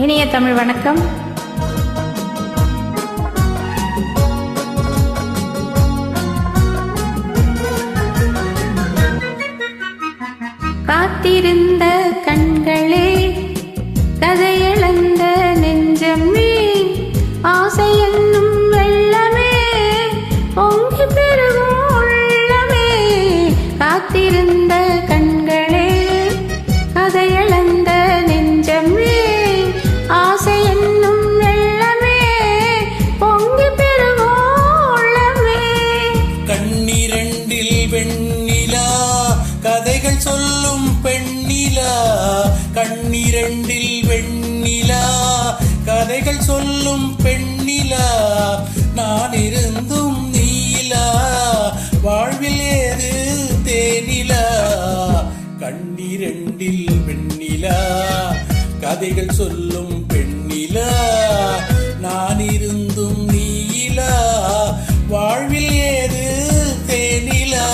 இனிய தமிழ் வணக்கம். காத்திருந்த கண்களே, கதையிழந்த நெஞ்சமே, ஆசை என்னும் வெள்ளமே, பொங்கி பெருகும் உள்ளமே. காத்திருந்த கண்களே, கதையிழந்த நெஞ்சமே, ஆசை என்னும் வெள்ளமே, பொங்கி பெருகும் உள்ளமே. கண்ணிரண்டில் வெண்ணிலா, கதைகள் சொல்லும் பெண்ணிலா. கண்ணிரண்டில் வெண்ணிலா, கதைகள் சொல்லும் பெண்ணிலா. நான் இருந்தும் நீலா, வாழ்வில் ஏது தேனிலா. கண்ணிரண்டில் வெண்ணிலா, கதைகள் சொல்லும் பெண்ணிலா. நான் இருந்தும் நீலா, வாழ்வில் ஏது தேனிலா.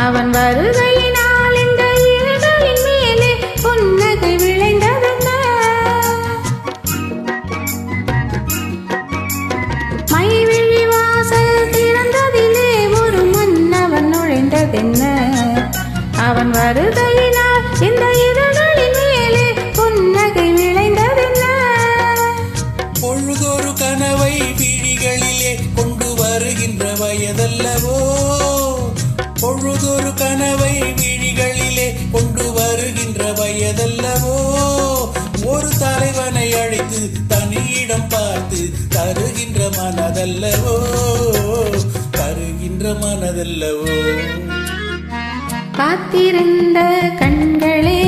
அவன் வருகையினால் இந்த இதழின் மேலே புன்னகை விளைந்ததென்ன? மைவிழி வாசல் திறந்ததிலே ஒரு மன்னவன் நுழைந்ததென்ன? அவன் வருகையினால் இந்த இதழின் மேலே புன்னகை விளைந்ததென்ன? பொழுதொரு கனவை விழிகளிலே கொண்டு வருகின்ற வயதல்லவோ. பொழுதொரு கனவை விழிகளிலே கொண்டு வருகின்ற வயதல்லவோ. ஒரு தலைவனை அழைத்து தனியிடம் பார்த்து தருகின்ற மனதல்லவோ, தருகின்ற மனதல்லவோ. காத்திருந்த கண்களே,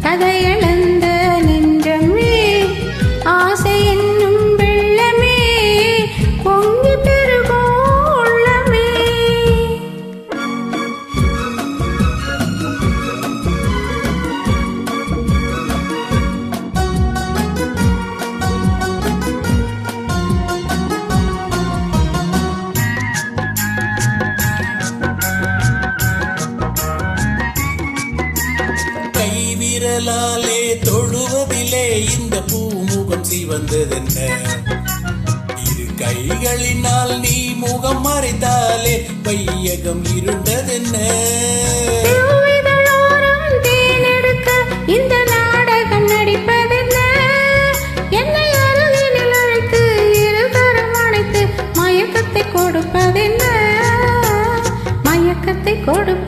கதையிழந்த நெஞ்சமே, ஆசை என்னும் வெள்ளமே, பொங்கி பெருகும் உள்ளமே. கைவிரலாலே தொழுவதிலே இந்த பூமுகம் சிவந்ததென்ன? இரு கைகளினால் நீ முகம் மறைத்தாலே வையகம் இருண்டதென்ன? இந்த நாடகம் நடிப்பதென்ன? என்னை அருகினில் அழைத்து இருகரம் அணைத்து மயக்கத்தை கொடுப்பதென்ன? மயக்கத்தை கொடுப்பதென்ன?